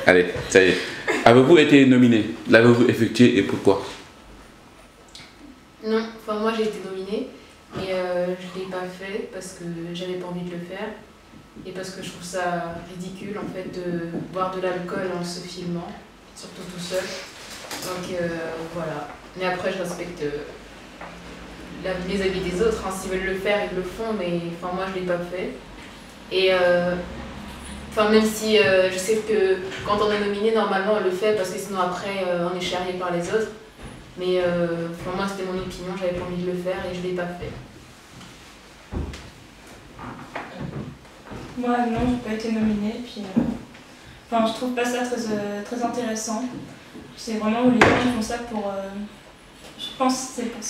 Allez, ça y est. Avez-vous été nominé? L'avez-vous effectué et pourquoi? Non, enfin moi j'ai été nominée, mais je ne l'ai pas fait parce que j'avais pas envie de le faire et parce que je trouve ça ridicule en fait de boire de l'alcool en se filmant, surtout tout seul. Donc voilà. Mais après je respecte les avis des autres, hein. S'ils veulent le faire, ils le font, mais enfin moi je l'ai pas fait. Et enfin, même si je sais que quand on est nominé, normalement on le fait parce que sinon après on est charrié par les autres. Mais enfin, moi c'était mon opinion, j'avais pas envie de le faire et je l'ai pas fait. Moi non, j'ai pas été nominée, puis enfin, je trouve pas ça très intéressant. C'est vraiment où les gens qui font ça pour... je pense que c'est pour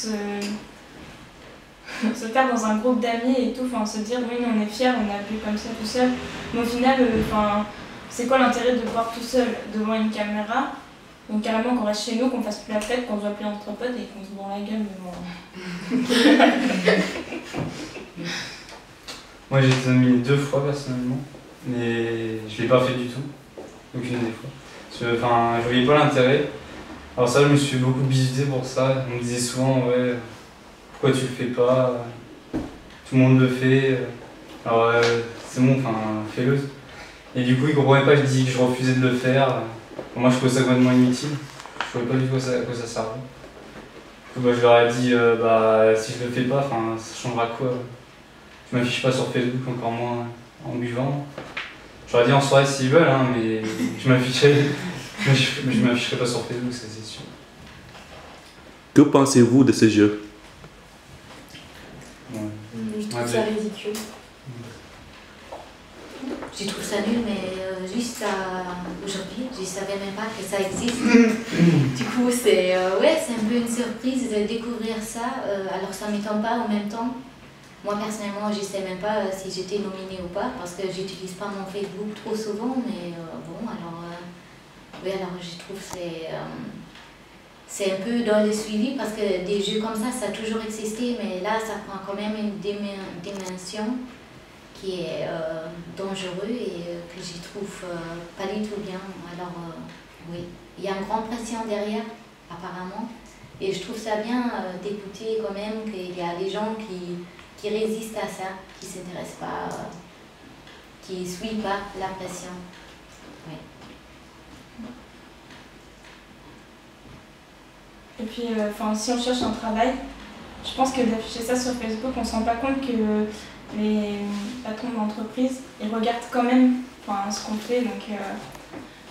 se faire dans un groupe d'amis et tout, enfin se dire oui on est fiers, on a bu comme ça tout seul. Mais au final, enfin, c'est quoi l'intérêt de boire tout seul devant une caméra? Donc carrément qu'on reste chez nous, qu'on fasse plus la fête, qu'on se voit plus entre potes et qu'on se bourre la gueule. Mais bon. Moi j'ai été nominé 2 fois personnellement, mais je l'ai pas fait du tout, aucune des fois. Enfin, je voyais pas l'intérêt. Alors ça, je me suis beaucoup bizuté pour ça. On me disait souvent, ouais, pourquoi tu le fais pas? Tout le monde le fait. Alors c'est bon, enfin, fais-le. Et du coup, ils comprenaient pas, je dis que je refusais de le faire. Moi, je trouvais ça complètement inutile. Je ne savais pas du tout à quoi ça servait. Du coup, je leur ai dit, si je le fais pas, ça changera quoi? Je m'affiche pas sur Facebook, encore moins en buvant. Je leur ai dit en soirée s'ils veulent, hein, mais je m'afficherai pas sur Facebook, ça c'est sûr. Que pensez-vous de ce jeu? Ouais. Je trouve ça ridicule. Je trouve ça nul, mais juste aujourd'hui, je ne savais même pas que ça existe. Du coup, c'est un peu une surprise de découvrir ça. Alors, ça ne m'étonne pas en même temps. Moi, personnellement, je ne sais même pas si j'étais nominée ou pas, parce que je n'utilise pas mon Facebook trop souvent. Mais bon, alors, alors je trouve que c'est un peu dans le suivi, parce que des jeux comme ça a toujours existé, mais là, ça prend quand même une dimension qui est dangereux et que je trouve pas du tout bien. Alors oui, il y a une grande pression derrière, apparemment, et je trouve ça bien d'écouter quand même qu'il y a des gens qui résistent à ça, qui ne s'intéressent pas, qui ne suivent pas la pression. Oui. Et puis, si on cherche un travail, je pense que d'afficher ça sur Facebook, on ne se rend pas compte que les patrons d'entreprise, ils regardent quand même ce qu'on fait, donc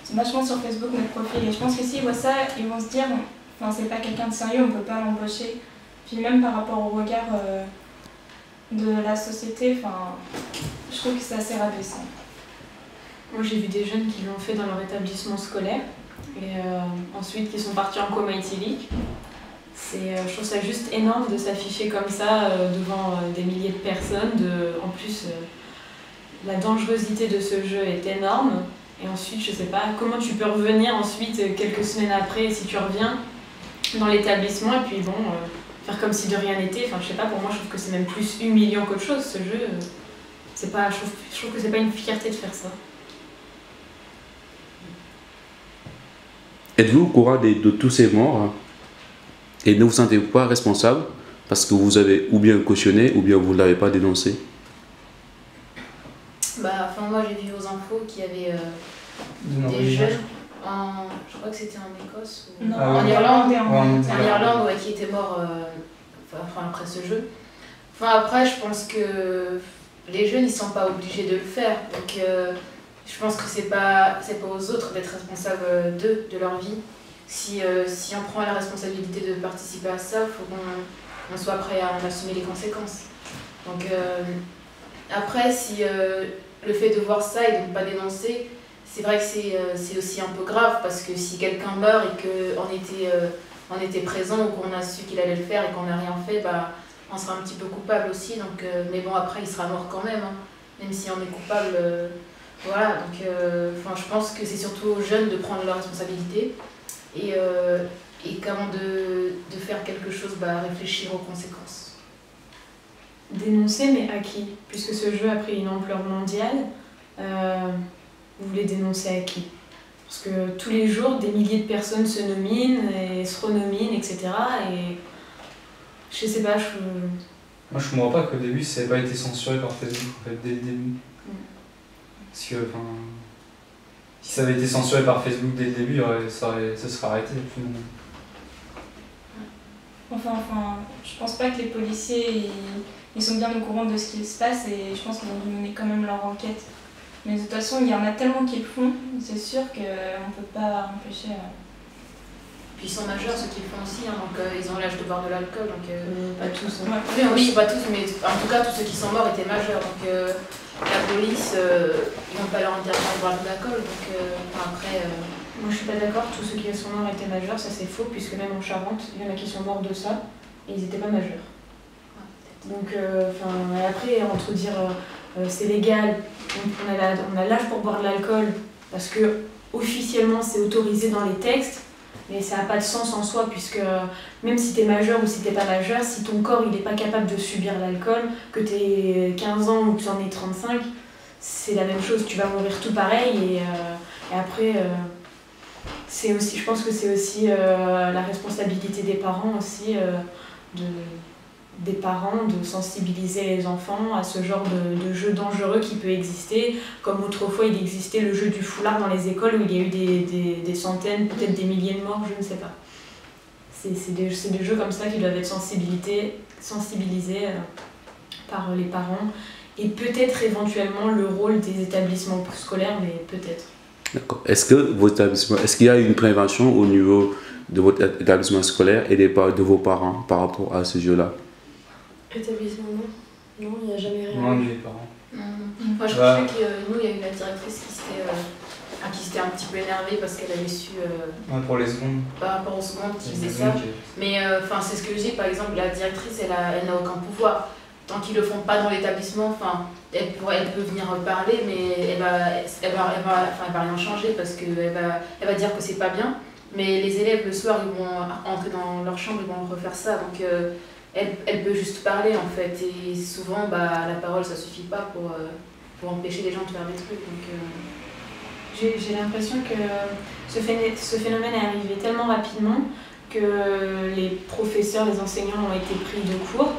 c'est vachement sur Facebook notre profil. Et je pense que s'ils voient ça, ils vont se dire, c'est pas quelqu'un de sérieux, on ne peut pas l'embaucher. Puis même par rapport au regard de la société, je trouve que c'est assez rabaissant. Moi j'ai vu des jeunes qui l'ont fait dans leur établissement scolaire et ensuite qui sont partis en coma éthylique. Je trouve ça juste énorme de s'afficher comme ça devant des milliers de personnes. En plus, la dangerosité de ce jeu est énorme. Et ensuite, je sais pas comment tu peux revenir ensuite, quelques semaines après, si tu reviens dans l'établissement et puis bon, faire comme si de rien n'était. Enfin, je sais pas, pour moi, je trouve que c'est même plus humiliant qu'autre chose, ce jeu. Je trouve que c'est pas une fierté de faire ça. Êtes-vous au courant de tous ces morts et ne vous sentez pas responsable parce que vous avez ou bien cautionné ou bien vous ne l'avez pas dénoncé? Moi j'ai vu aux infos qu'il y avait des jeunes. je crois que c'était en Écosse ou Non, Ah en oui. Irlande. et Ouais, En Irlande, ouais, qui était mort après ce jeu. Enfin, après, je pense que les jeunes, ils sont pas obligés de le faire. Donc, je pense que c'est pas aux autres d'être responsables d'eux, de leur vie. Si on prend la responsabilité de participer à ça, il faut qu'on soit prêt à en assumer les conséquences. Donc, après, si le fait de voir ça et de ne pas dénoncer, c'est vrai que c'est aussi un peu grave, parce que si quelqu'un meurt et qu'on était présent ou qu'on a su qu'il allait le faire et qu'on n'a rien fait, bah, on sera un petit peu coupable aussi. Donc, mais bon, après, il sera mort quand même, hein, même si on est coupable. Voilà, donc je pense que c'est surtout aux jeunes de prendre leurs responsabilités et qu'avant de faire quelque chose, bah, réfléchir aux conséquences. Dénoncer, mais à qui? Puisque ce jeu a pris une ampleur mondiale, vous voulez dénoncer à qui? Parce que tous les jours, des milliers de personnes se nominent et se renominent, etc. Et je sais pas, Moi, je comprends pas qu'au début, ça n'ait pas été censuré par Facebook, en fait, dès le début. Parce que, enfin, si ça avait été censuré par Facebook dès le début, ça serait arrêté. Enfin, je pense pas que les policiers ils sont bien au courant de ce qui se passe et je pense qu'ils vont mener quand même leur enquête. Mais de toute façon, il y en a tellement qui le font, c'est sûr qu'on ne peut pas empêcher. Puis ils sont majeurs, ceux qui le font aussi, hein, donc ils ont l'âge de boire de l'alcool. Donc, pas tous. Hein. ouais. Oui, pas tous, mais en tout cas, tous ceux qui sont morts étaient majeurs. Donc la police, ils vont pas leur interdire de boire de l'alcool. Donc après. Moi je suis pas d'accord, tous ceux qui sont morts étaient majeurs, ça c'est faux, puisque même en Charente, il y en a qui sont morts de ça, et ils n'étaient pas majeurs. Donc, après, entre dire c'est légal, on a l'âge pour boire de l'alcool, parce que officiellement c'est autorisé dans les textes, mais ça n'a pas de sens en soi, puisque même si tu es majeur ou si tu n'es pas majeur, si ton corps il n'est pas capable de subir l'alcool, que tu aies 15 ans ou que tu en aies 35, c'est la même chose, tu vas mourir tout pareil, et après, je pense que c'est aussi la responsabilité des parents aussi, des parents de sensibiliser les enfants à ce genre de jeu dangereux qui peut exister, comme autrefois il existait le jeu du foulard dans les écoles où il y a eu des centaines, peut-être des milliers de morts, je ne sais pas. C'est des jeux comme ça qui doivent être sensibilisés par les parents et peut-être éventuellement le rôle des établissements scolaires, mais peut-être. D'accord. Est-ce qu'il y a une prévention au niveau de votre établissement scolaire et de vos parents par rapport à ce jeu-là? Établissement, non. Non, il n'y a jamais rien. Moi, les parents. Moi, je crois que nous, il y a eu la directrice qui s'était un petit peu énervée parce qu'elle avait su. Pour les secondes. Par rapport aux secondes qui faisaient ça. Mais c'est ce que je dis, par exemple, la directrice, elle n'a aucun pouvoir. Tant qu'ils ne le font pas dans l'établissement, elle peut venir parler, mais elle va rien changer parce qu'elle va dire que c'est pas bien. Mais les élèves, le soir, ils vont entrer dans leur chambre, ils vont refaire ça. Donc, elle peut juste parler, en fait. Et souvent, la parole, ça suffit pas pour empêcher les gens de faire des trucs. Donc, j'ai l'impression que ce phénomène est arrivé tellement rapidement que les professeurs, les enseignants ont été pris de court.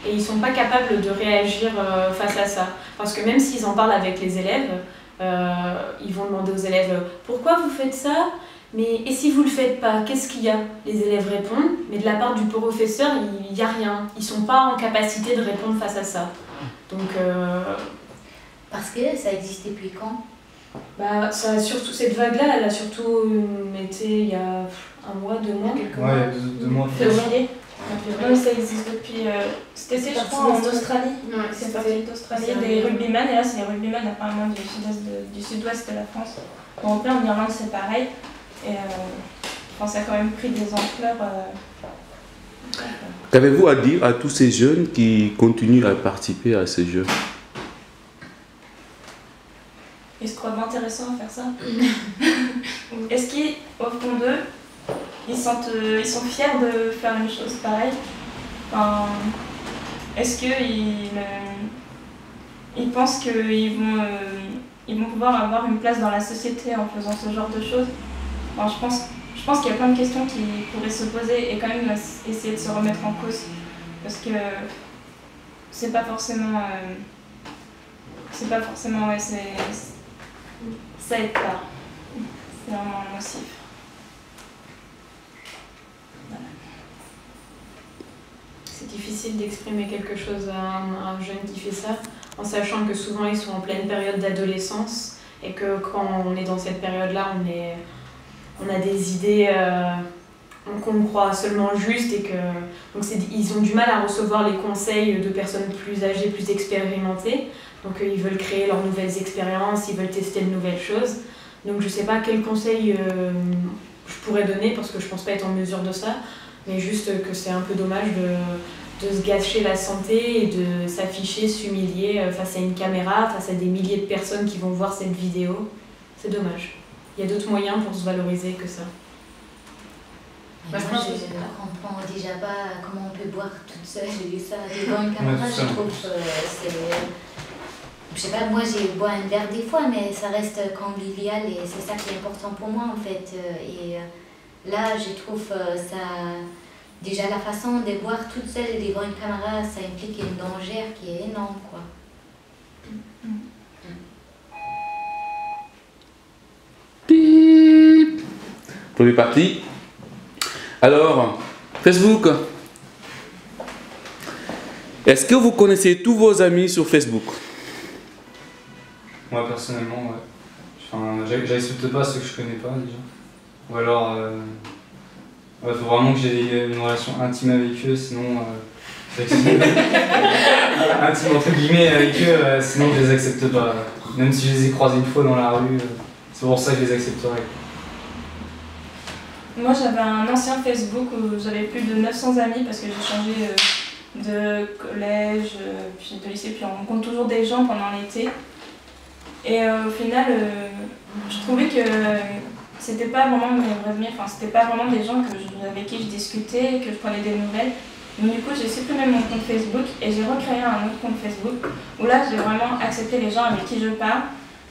Et ils ne sont pas capables de réagir face à ça. Parce que même s'ils en parlent avec les élèves, ils vont demander aux élèves « Pourquoi vous faites ça ? Mais et si vous ne le faites pas, qu'est-ce qu'il y a ?» Les élèves répondent, mais de la part du professeur, il n'y a rien. Ils ne sont pas en capacité de répondre face à ça. Donc, Parce que ça existe depuis quand? Cette vague-là, elle a surtout été il y a un mois, 2 mois. Quelques mois. Ouais, 2 mois. Février. Oui, ça existe depuis. C'était, je crois, en Australie. Ouais, c'est parti d'Australie, des rugbyman, et là, c'est les rugbyman apparemment du sud-ouest de la France. Donc là, en Irlande, c'est pareil. Et ça a quand même pris des ampleurs. Qu'avez-vous à dire à tous ces jeunes qui continuent à participer à ces jeux? Ils se croient intéressants à faire ça. Est-ce qu'au fond d'eux, ils sont fiers de faire une chose pareille? Est-ce qu'ils pensent qu'ils vont pouvoir avoir une place dans la société en faisant ce genre de choses? Je pense qu'il y a plein de questions qui pourraient se poser et quand même essayer de se remettre en cause. Parce que c'est pas forcément... ça aide pas. c'est vraiment nocif. C'est difficile d'exprimer quelque chose à un jeune qui fait ça, en sachant que souvent ils sont en pleine période d'adolescence et que quand on est dans cette période-là, on a des idées qu'on croit seulement justes et que donc ils ont du mal à recevoir les conseils de personnes plus âgées, plus expérimentées. Donc ils veulent créer leurs nouvelles expériences, ils veulent tester de nouvelles choses. Donc je ne sais pas quel conseil je pourrais donner parce que je ne pense pas être en mesure de ça, mais juste que c'est un peu dommage de se gâcher la santé et de s'afficher, s'humilier face à une caméra, face à des milliers de personnes qui vont voir cette vidéo. C'est dommage. Il y a d'autres moyens pour se valoriser que ça. Moi, je comprends déjà pas comment on peut boire toute seule ça devant une caméra. Je trouve c'est... Je sais pas, moi j'ai bois un verre des fois, mais ça reste convivial et c'est ça qui est important pour moi en fait. Et là, je trouve ça... Déjà la façon de boire toute seule devant une caméra, ça implique un danger qui est énorme, quoi. Bip. Première partie. Alors, Facebook. Est-ce que vous connaissez tous vos amis sur Facebook? Moi personnellement, ouais. Enfin, j'accepte pas ceux que je connais pas déjà. Ou alors, il faut vraiment que j'ai une relation intime avec eux, sinon... intime entre guillemets avec eux, sinon je les accepte pas. Même si je les ai croisés une fois dans la rue, c'est pour ça que je les accepterai. Moi j'avais un ancien Facebook où j'avais plus de 900 amis parce que j'ai changé de collège, puis de lycée, puis on rencontre toujours des gens pendant l'été. Et au final, je trouvais que c'était pas vraiment mes vrais amis, enfin c'était pas vraiment des gens avec qui je discutais, que je prenais des nouvelles. Donc du coup j'ai supprimé mon compte Facebook et j'ai recréé un autre compte Facebook où là j'ai vraiment accepté les gens avec qui je parle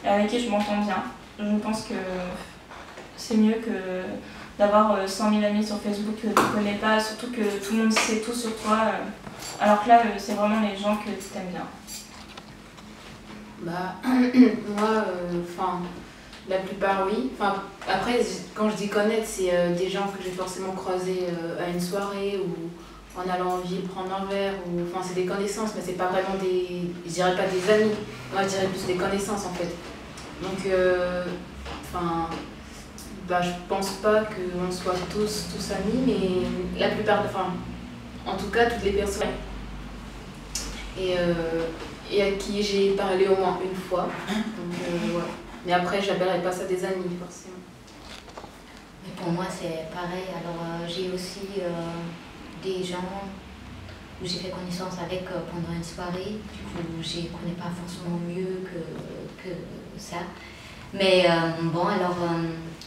et avec qui je m'entends bien. Je pense que c'est mieux que d'avoir 100 000 amis sur Facebook que tu ne connais pas, surtout que tout le monde sait tout sur toi, alors que là c'est vraiment les gens que tu aimes bien. Bah, moi, la plupart oui. Enfin, après, quand je dis connaître, c'est des gens que j'ai forcément croisés à une soirée ou en allant en ville prendre un verre. Enfin, c'est des connaissances, mais c'est pas vraiment des... Je dirais pas des amis. Moi, je dirais plus des connaissances en fait. Donc, je pense pas qu'on soit tous amis, mais la plupart, en tout cas, toutes les personnes. Et à qui j'ai parlé au moins une fois. Donc, ouais. Mais après, je n'appellerai pas ça des amis, forcément. Mais pour moi, c'est pareil. Alors, j'ai aussi des gens où j'ai fait connaissance avec pendant une soirée. Du coup, je ne connais pas forcément mieux que ça. Mais bon, alors,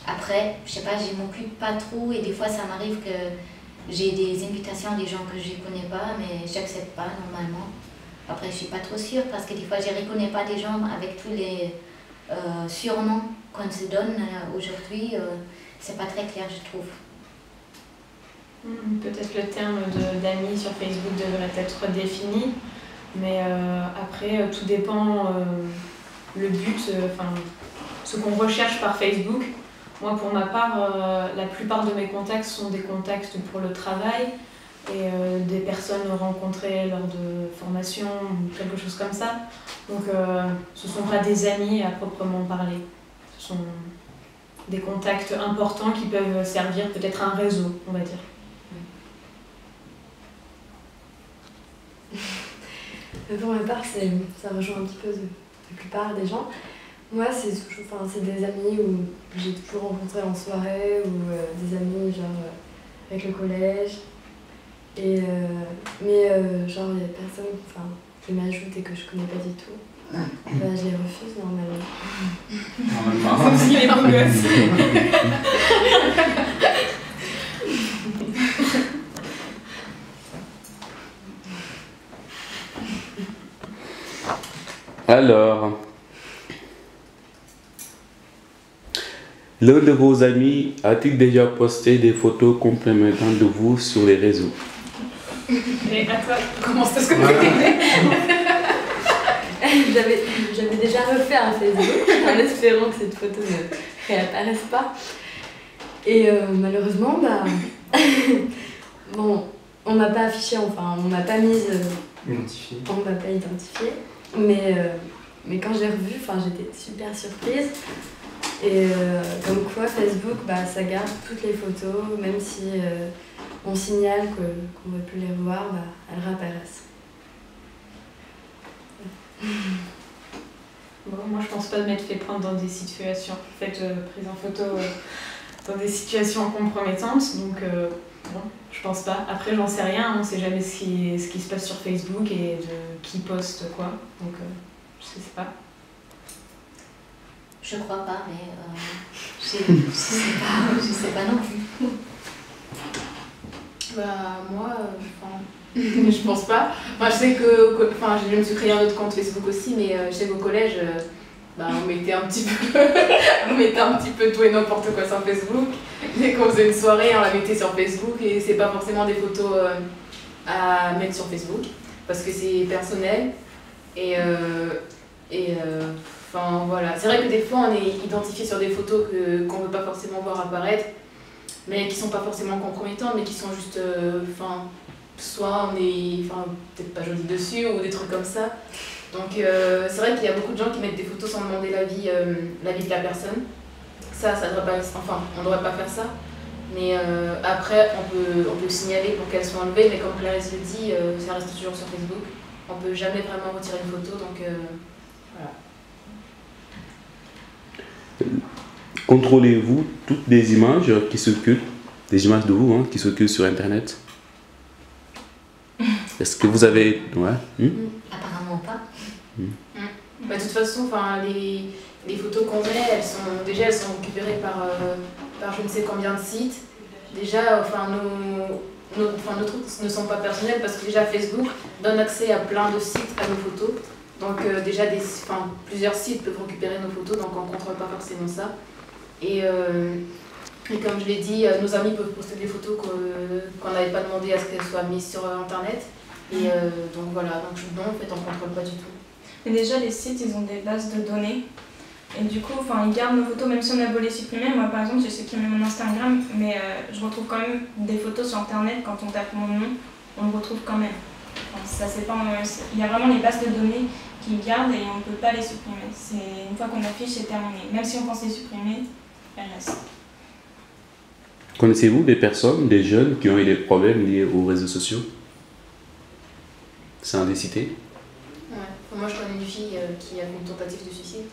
après, je sais pas, je m'occupe pas trop et des fois, ça m'arrive que j'ai des invitations des gens que je ne connais pas, mais j'accepte pas normalement. Après, je suis pas trop sûre parce que des fois, je ne reconnais pas des gens avec tous les surnoms qu'on se donne aujourd'hui. C'est pas très clair, je trouve. Peut-être le terme d'amis sur Facebook devrait être défini, mais après, tout dépend le but, ce qu'on recherche par Facebook. Moi, pour ma part, la plupart de mes contacts sont des contacts pour le travail. Et des personnes rencontrées lors de formations ou quelque chose comme ça. Donc ce ne sont pas des amis à proprement parler. Ce sont des contacts importants qui peuvent servir peut-être à un réseau, on va dire. Pour ma part, ça rejoint un petit peu la plupart des gens. Moi, c'est des amis où j'ai toujours rencontré en soirée ou des amis genre avec le collège. Mais genre il y a personne qui m'ajoute et que je connais pas du tout. Je les refuse normalement. Sauf s'il est beau gosse. Alors, l'un de vos amis a-t-il déjà posté des photos complémentaires de vous sur les réseaux? Et à toi, comment ça se j'avais déjà refait un Facebook en espérant que cette photo ne réapparaisse pas. Et malheureusement, bah, bon, on m'a pas affiché, enfin, on m'a pas mise. Identifié. On m'a pas identifiée. Mais quand j'ai revu, enfin, j'étais super surprise. Et comme quoi, Facebook, bah, ça garde toutes les photos, même si on signale qu'on ne veut plus les revoir, bah, elles réapparaissent. Bon, moi je pense pas de m'être fait prendre dans des situations, prise en photo dans des situations compromettantes, donc bon, je pense pas. Après j'en sais rien, on sait jamais ce qui se passe sur Facebook et de qui poste quoi, donc je sais pas. Je crois pas, mais je sais pas non plus. Bah, moi, je pense pas. Enfin, je sais que, je me suis créé un autre compte Facebook aussi, mais je sais qu'au collège, bah, on mettait un petit peu tout et n'importe quoi sur Facebook. Dès qu'on faisait une soirée, on la mettait sur Facebook et c'est pas forcément des photos à mettre sur Facebook parce que c'est personnel enfin voilà, c'est vrai que des fois on est identifié sur des photos qu'on veut pas forcément voir apparaître, mais qui sont pas forcément compromettantes, mais qui sont juste, soit on est, peut-être pas joli dessus ou des trucs comme ça. Donc c'est vrai qu'il y a beaucoup de gens qui mettent des photos sans demander l'avis de la personne. Ça devrait pas, on devrait pas faire ça. Mais après, on peut signaler pour qu'elle soit enlevée, mais comme Clarisse le dit, ça reste toujours sur Facebook. On peut jamais vraiment retirer une photo, donc voilà. Contrôlez-vous toutes les images qui circulent, des images de vous qui circulent sur Internet? Est-ce que vous avez... Ouais. Apparemment pas. Bah, de toute façon, les photos qu'on met, elles sont récupérées par je ne sais combien de sites. Déjà, nos trucs ne sont pas personnels parce que déjà Facebook donne accès à plein de sites à nos photos. Donc déjà, plusieurs sites peuvent récupérer nos photos, donc on ne contrôle pas forcément ça. Et comme je l'ai dit, nos amis peuvent poster des photos qu'on n'avait pas demandé à ce qu'elles soient mises sur Internet. Et donc voilà, donc non, en fait, on ne contrôle pas du tout. Mais déjà, les sites, ils ont des bases de données. Et du coup, ils gardent nos photos, même si on a beau les supprimer. Moi, par exemple, j'ai supprimé mon Instagram, mais je retrouve quand même des photos sur Internet. Quand on tape mon nom, on le retrouve quand même. Il y a vraiment les bases de données qui gardent et on ne peut pas les supprimer. Une fois qu'on affiche, c'est terminé. Même si on pense les supprimer, elles restent. Connaissez-vous des personnes, des jeunes qui ont eu des problèmes liés aux réseaux sociaux? C'est indécité? Ouais. Moi, je connais une fille qui a fait une tentative de suicide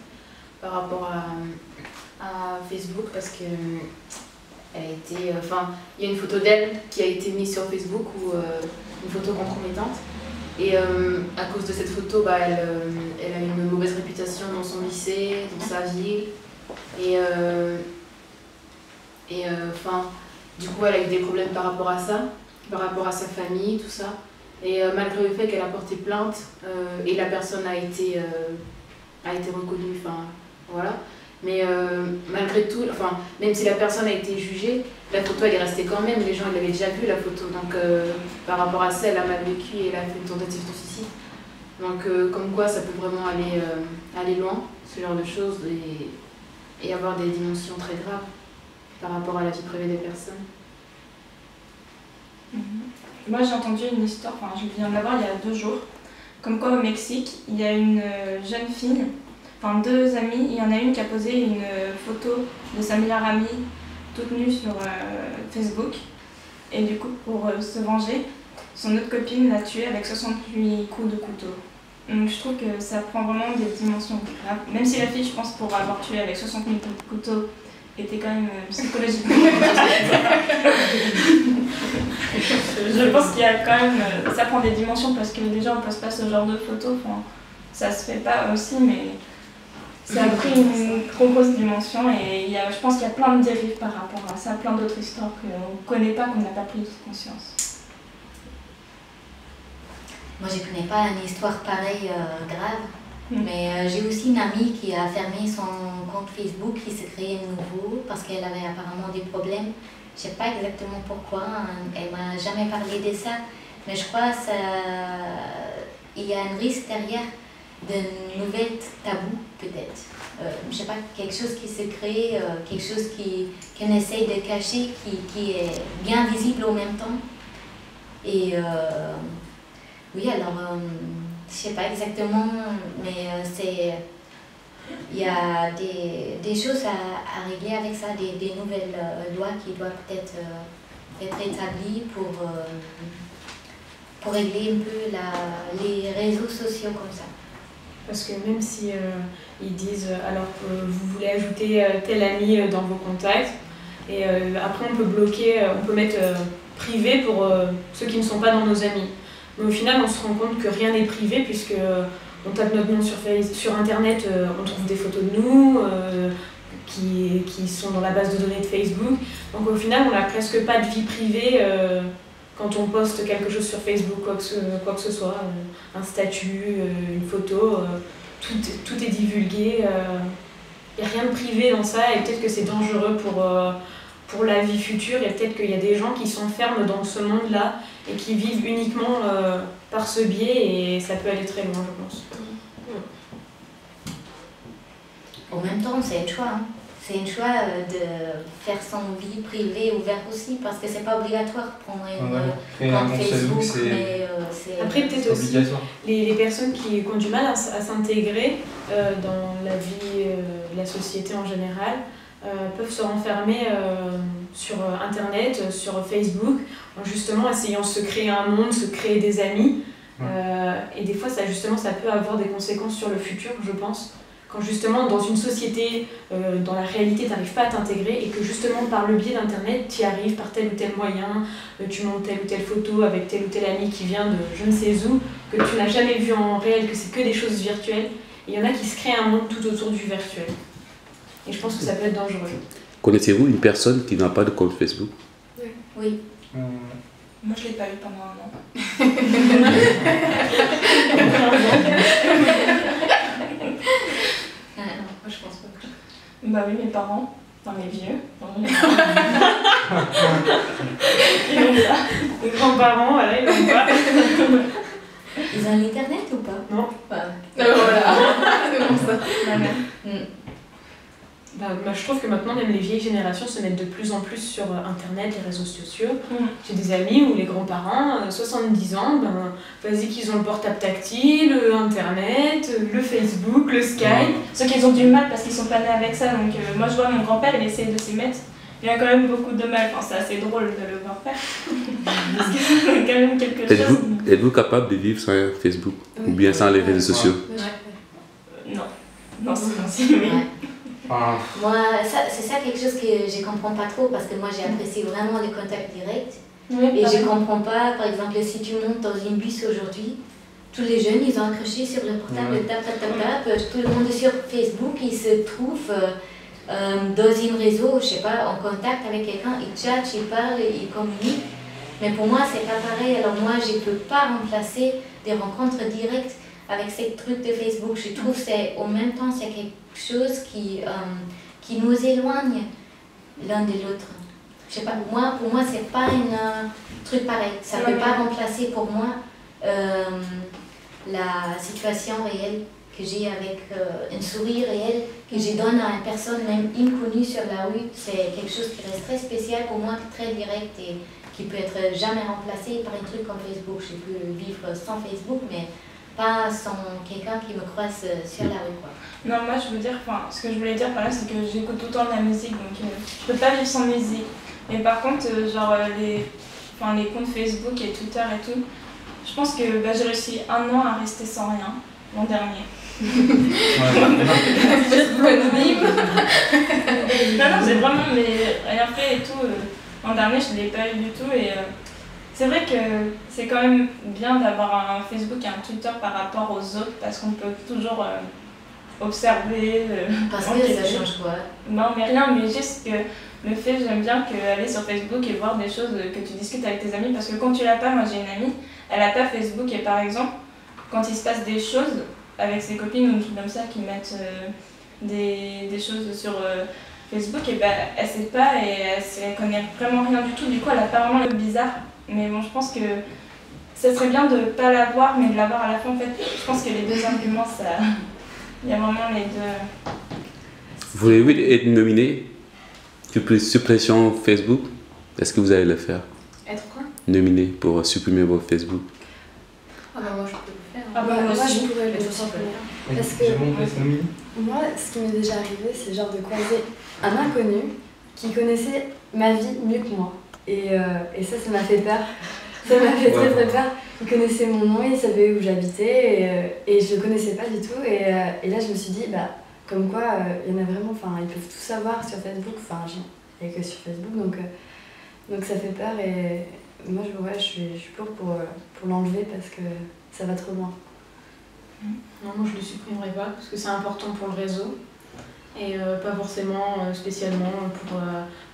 par rapport à Facebook parce que elle a été, il y a une photo d'elle qui a été mise sur Facebook ou une photo compromettante et à cause de cette photo, elle a une mauvaise réputation dans son lycée, dans sa ville et du coup elle a eu des problèmes par rapport à ça, par rapport à sa famille, tout ça. Et malgré le fait qu'elle a porté plainte et la personne a été reconnue, voilà. Mais malgré tout, même si la personne a été jugée, la photo elle est restée quand même, les gens ils avaient déjà vu la photo. Donc par rapport à ça, elle a mal vécu et elle a fait une tentative de suicide. Donc comme quoi ça peut vraiment aller loin, ce genre de choses, et avoir des dimensions très graves par rapport à la vie privée des personnes. Moi j'ai entendu une histoire, je viens de l'avoir il y a 2 jours, comme quoi au Mexique, il y a une jeune fille, 2 amies, il y en a une qui a posé une photo de sa meilleure amie toute nue sur Facebook, et du coup pour se venger, son autre copine l'a tuée avec 68 coups de couteau. Donc je trouve que ça prend vraiment des dimensions graves, même si la fille, je pense, pour avoir tué avec 60 000 coups de couteau, était quand même psychologiquement. Je pense qu'il y a quand même, ça prend des dimensions parce que déjà on ne pose pas ce genre de photos, ça se fait pas aussi, mais ça a pris une trop grosse dimension et je pense qu'il y a plein de dérives par rapport à ça, plein d'autres histoires qu'on ne connaît pas, qu'on n'a pas pris conscience. Moi je ne connais pas une histoire pareille grave. Mais j'ai aussi une amie qui a fermé son compte Facebook, qui s'est créé nouveau parce qu'elle avait apparemment des problèmes. Je ne sais pas exactement pourquoi, elle ne m'a jamais parlé de ça, mais je crois qu'il y a un risque derrière. de nouvelles tabous peut-être. Je sais pas, quelque chose qui se crée, quelque chose qu'on essaye de cacher, qui est bien visible au même temps. Et oui, alors, je sais pas exactement, mais il y a des choses à régler avec ça, des nouvelles lois qui doivent peut-être être établies pour régler un peu les réseaux sociaux comme ça. Parce que même si ils disent alors que vous voulez ajouter tel ami dans vos contacts, et après on peut bloquer, on peut mettre privé pour ceux qui ne sont pas dans nos amis. Mais au final on se rend compte que rien n'est privé puisque on tape notre nom sur internet, on trouve des photos de nous qui sont dans la base de données de Facebook. Donc au final on n'a presque pas de vie privée quand on poste quelque chose sur Facebook, quoi que ce soit, un statut, une photo, tout est divulgué. Il n'y a rien de privé dans ça et peut-être que c'est dangereux pour la vie future et peut-être qu'il y a des gens qui s'enferment dans ce monde-là et qui vivent uniquement par ce biais et ça peut aller très loin, je pense. En même temps, c'est un choix. Hein. C'est un choix de faire son vie privée ouverte aussi, parce que c'est pas obligatoire de prendre une compte Facebook, mais c'est après peut-être aussi les personnes qui ont du mal à s'intégrer dans la vie, la société en général, peuvent se renfermer sur Internet, sur Facebook, en justement essayant de se créer un monde, se créer des amis. Et des fois, ça peut avoir des conséquences sur le futur, je pense. Quand justement dans une société, dans la réalité, tu n'arrives pas à t'intégrer et que justement par le biais d'Internet, tu y arrives par tel ou tel moyen, tu montes telle ou telle photo avec tel ou tel ami qui vient de je ne sais où, que tu n'as jamais vu en réel, que c'est que des choses virtuelles. Et il y en a qui se créent un monde tout autour du virtuel. Et je pense que ça peut être dangereux. Connaissez-vous une personne qui n'a pas de compte Facebook? Oui. Moi, je ne l'ai pas eu pendant un an. Moi, je pense pas. Bah oui, mes parents, enfin mes vieux. Les grands-parents, voilà, ils n'ont pas. Ils ont l'internet ou pas? Non. Voilà, c'est comme ça. Ma mère. Je trouve que maintenant, même les vieilles générations se mettent de plus en plus sur Internet, les réseaux sociaux. J'ai des amis où les grands-parents, 70 ans, vas-y qu'ils ont le portable tactile, Internet, le Facebook, le Skype. Ceux qui ont du mal parce qu'ils sont pas nés avec ça. Donc moi, je vois mon grand-père, il essaie de s'y mettre. Il a quand même beaucoup de mal. Enfin, c'est assez drôle de le voir faire. Parce que c'est quand même quelque chose. Êtes-vous capable de vivre sans Facebook ou bien sans les réseaux sociaux? Non. Non, c'est oui. Moi, c'est ça quelque chose que je comprends pas trop parce que moi j'apprécie vraiment le contact direct. Et je comprends pas, par exemple, si tu montes dans une bus aujourd'hui, tous les jeunes ils ont accroché sur le portable, tout le monde est sur Facebook, ils se trouvent dans un réseau, je sais pas, en contact avec quelqu'un, ils chattent, ils parlent, ils communiquent. Mais pour moi c'est pas pareil, alors moi je peux pas remplacer des rencontres directes avec ces trucs de Facebook. Je trouve que en même temps c'est quelque chose qui nous éloigne l'un de l'autre. Je sais pas, pour moi c'est pas un truc pareil. Ça ne peut pas remplacer pour moi la situation réelle que j'ai avec un sourire réel que je donne à une personne même inconnue sur la rue. C'est quelque chose qui reste très spécial pour moi, très direct et qui peut être jamais remplacé par un truc comme Facebook. Je peux vivre sans Facebook, mais pas sans quelqu'un qui me croise sur la rue, quoi. Non, moi je veux dire, ce que je voulais dire par là, c'est que j'écoute tout le temps de la musique, donc je peux pas vivre sans musique. Mais par contre, genre les comptes Facebook et Twitter et tout, je pense que j'ai réussi 1 an à rester sans rien, l'an dernier. Non, j'ai vraiment rien fait et tout. L'an dernier, je l'ai pas eu du tout et c'est vrai que c'est quand même bien d'avoir un Facebook et un Twitter par rapport aux autres parce qu'on peut toujours observer. Parce que ça change quoi? Non, mais rien, mais juste que le fait, j'aime bien aller sur Facebook et voir des choses que tu discutes avec tes amis parce que quand tu l'as pas, moi j'ai une amie, elle a pas Facebook et par exemple, quand il se passe des choses avec ses copines ou tout comme ça qui mettent des choses sur Facebook, et elle sait pas et elle connaît vraiment rien du tout, du coup elle a pas vraiment le bizarre. Mais bon, je pense que ça serait bien de ne pas l'avoir, mais de l'avoir à la fin. En fait, je pense que les deux arguments, ça, il y a vraiment les deux. Voulez-vous être nominé suppression Facebook? Est-ce que vous allez le faire? Être quoi? Nominé pour supprimer votre Facebook? Ah bah moi je peux le faire. Ah bah, moi moi aussi. je pourrais Mais le toi, tu faire. peux le faire. Parce que- J'ai mon place nominé. Moi, ce qui m'est déjà arrivé, c'est genre de croiser un inconnu qui connaissait ma vie mieux que moi. Et ça m'a fait peur. Ça m'a fait très très peur. Il connaissait mon nom, il savait où j'habitais et je le connaissais pas du tout. Et là, je me suis dit, bah, comme quoi, il y en a vraiment, enfin, ils peuvent tout savoir sur Facebook. Enfin, il n'y a que sur Facebook, donc ça fait peur. Et moi, je suis pour l'enlever parce que ça va trop loin. Non, moi je le supprimerai pas parce que c'est important pour le réseau et pas forcément spécialement pour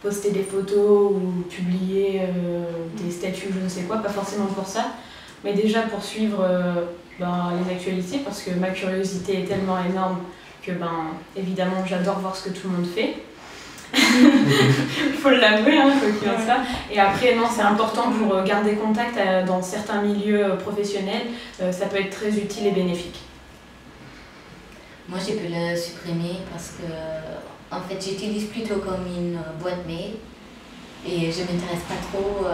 poster des photos ou publier des statuts, je ne sais quoi, pas forcément pour ça, mais déjà pour suivre les actualités parce que ma curiosité est tellement énorme que évidemment j'adore voir ce que tout le monde fait. Il faut l'avouer, hein, quoi qu'il en soit. Et après, non, c'est important pour garder contact dans certains milieux professionnels, ça peut être très utile et bénéfique. Moi, j'ai pu le supprimer parce que, en fait, j'utilise plutôt comme une boîte mail et je ne m'intéresse pas trop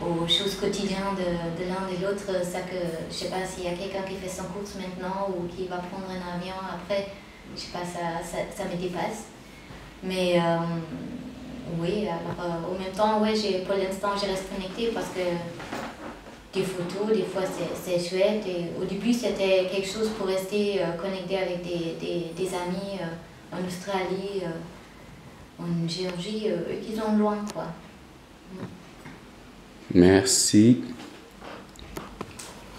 aux choses quotidiennes de l'un et l'autre. Ça que, je sais pas s'il y a quelqu'un qui fait son course maintenant ou qui va prendre un avion après, je sais pas, ça me dépasse. Mais oui, alors en même temps, ouais, pour l'instant, je reste connectée parce que des photos, des fois c'est chouette. Et au début, c'était quelque chose pour rester connecté avec des amis en Australie, en Géorgie, eux qui sont loin, quoi. Merci.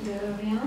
De rien.